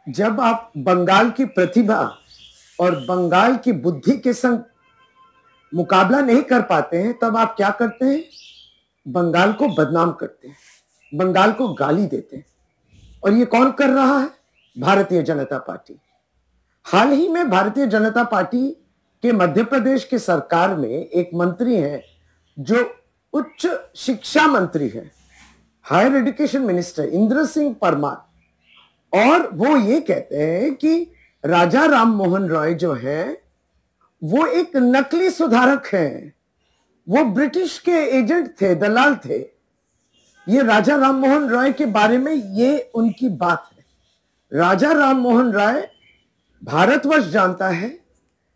जब आप बंगाल की प्रतिभा और बंगाल की बुद्धि के संग मुकाबला नहीं कर पाते हैं, तब आप क्या करते हैं? बंगाल को बदनाम करते हैं, बंगाल को गाली देते हैं। और ये कौन कर रहा है? भारतीय जनता पार्टी। हाल ही में भारतीय जनता पार्टी के मध्य प्रदेश के सरकार में एक मंत्री हैं जो उच्च शिक्षा मंत्री हैं, higher education minister Indra Singh Parmar, और वो ये कहते हैं कि राजा राम मोहन रॉय जो है वो एक नकली सुधारक हैं, वो ब्रिटिश के एजेंट थे, दलाल थे। ये राजा राम मोहन रॉय के बारे में ये उनकी बात है। राजा राम मोहन रॉय भारतवर्ष जानता है,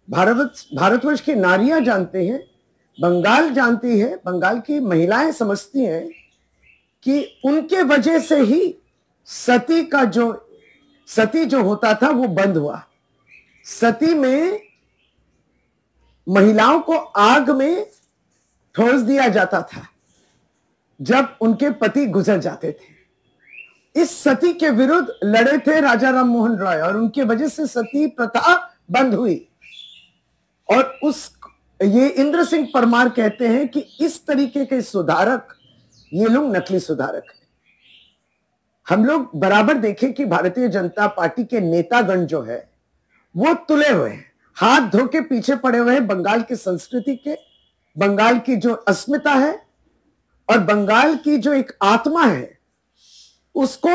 भारतवर्ष की नारियां जानते हैं, बंगाल जानती है, बंगाल की महिलाएं समझती हैं कि उनके वजह से ही सती जो होता था वो बंद हुआ। सती में महिलाओं को आग में ठोस दिया जाता था जब उनके पति गुजर जाते थे। इस सती के विरुद्ध लड़े थे राजा राम मोहन रॉय और उनके वजह से सती प्रथा बंद हुई। और ये इंद्र सिंह परमार कहते हैं कि इस तरीके के सुधारक, ये लोग नकली सुधारक हैं। हम लोग बराबर देखें कि भारतीय जनता पार्टी के नेतागण जो है वो तुले हुए हैं, हाथ धो के पीछे पड़े हुए हैं बंगाल की संस्कृति के, बंगाल की जो अस्मिता है और बंगाल की जो एक आत्मा है उसको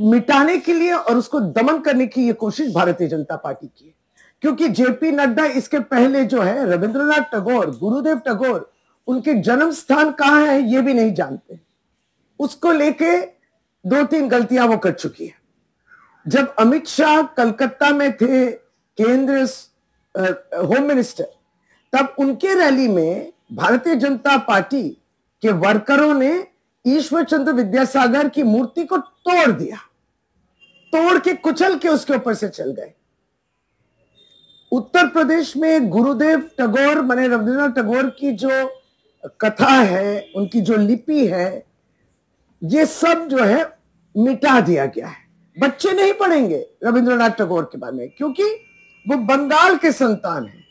मिटाने के लिए और उसको दमन करने की ये कोशिश भारतीय जनता पार्टी की है। क्योंकि जेपी नड्डा इसके पहले जो है रविंद्रनाथ टैगोर, गुरुदेव टैगोर, उनके जन्म स्थान कहां है ये भी नहीं जानते। उसको लेके 2-3 गलतियां वो कर चुकी है। जब अमित शाह कलकत्ता में थे केंद्र होम मिनिस्टर, तब उनके रैली में भारतीय जनता पार्टी के वर्करों ने ईश्वर चंद्र विद्यासागर की मूर्ति को तोड़ दिया, तोड़ के कुचल के उसके ऊपर से चल गए। उत्तर प्रदेश में गुरुदेव टैगोर माने रविंद्रनाथ टैगोर की जो कथा है, उनकी जो लिपि है, ये सब जो है मिटा दिया गया है। बच्चे नहीं पढ़ेंगे रविंद्रनाथ टैगोर के बारे में क्योंकि वो बंगाल के संतान हैं।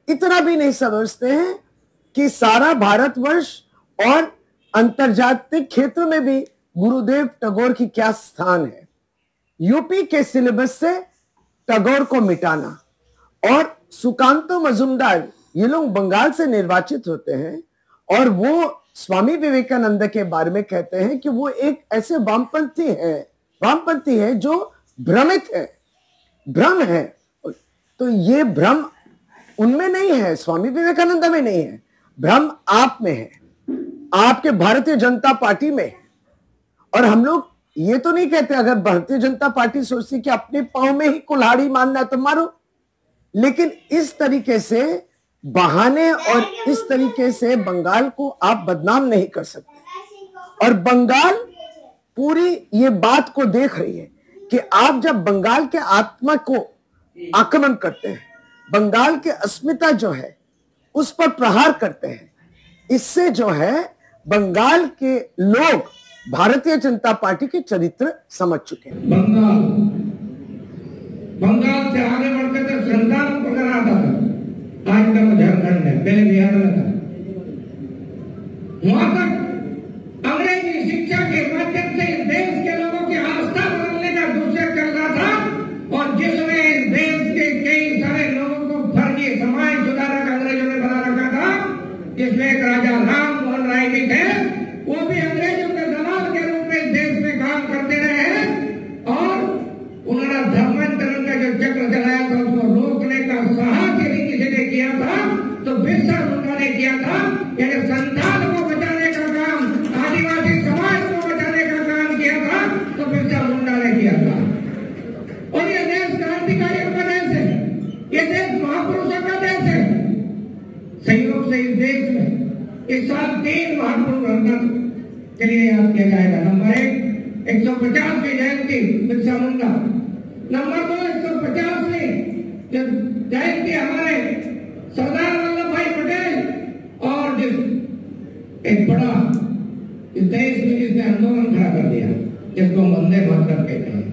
इतना भी नहीं समझते हैं कि सारा भारतवर्ष और अंतर्जातीय क्षेत्र में भी गुरुदेव टैगोर की क्या स्थान है। यूपी के सिलेबस से टैगोर को मिटाना, और सुकांतो मजुमदार, ये लोग बंगाल से निर्वाचित होते हैं और वो स्वामी विवेकानंद के बारे में कहते हैं कि वो एक ऐसे वामपंथी है जो भ्रमित है, भ्रम है। तो ये भ्रम उनमें नहीं है, स्वामी विवेकानंद में नहीं है, भ्रम आप में है, आपके भारतीय जनता पार्टी में है। और हम लोग ये तो नहीं कहते अगर भारतीय जनता पार्टी सोचती कि अपने पांव में ही कुल्हाड़ी मारना है तो मारो, लेकिन इस तरीके से बहाने और इस तरीके से बंगाल को आप बदनाम नहीं कर सकते। और बंगाल पूरी ये बात को देख रही है कि आप जब बंगाल के आत्मा को आक्रमण करते हैं, बंगाल के अस्मिता जो है उस पर प्रहार करते हैं, इससे जो है बंगाल के लोग भारतीय जनता पार्टी के चरित्र समझ चुके हैं। बंगाल से आगे बढ़ते थे, संतान को करना था। आज तक झारखंड में, पहले बिहार में था। वहां तक अंग्रेजी शिक्षा के माध्यम से देश के लोगों की आस्था बदलने का दूसरा चल रहा था, और जिसमें देश के कई सारे लोगों को फर्जी समाज सुधारक अंग्रेजों ने बना रखा था, जिसमें एक राजा राम मोहन राय भी थे, वो भी अंग्रेजों के दलाल के रूप में देश में काम करते रहे हैं। और उन्होंने धर्मांतरण का जो चक्र चलाया था उसको रोकने का साहस यदि किसी ने किया था तो बिरसा मुंडा ने किया था। यानी संतान को बचाने का काम, आदिवासी समाज को बचाने का काम किया था तो बिरसा मुंडा ने किया था। और ये देश क्रांतिकारियों का देश है, ये देश महापुरुषों का देश है। संयोग से इस देश में इस साल 3 महापुरुष रत्न के लिए याद किया जाएगा। नंबर 1, 150वीं जयंती बिरसा मुंडा। नंबर 2, 150वीं जयंती हमारे सरदार वल्लभ भाई पटेल, और जिस एक बड़ा इस देश में जिसने आंदोलन खड़ा कर दिया, जिसको वंदे मातरम कहते हैं।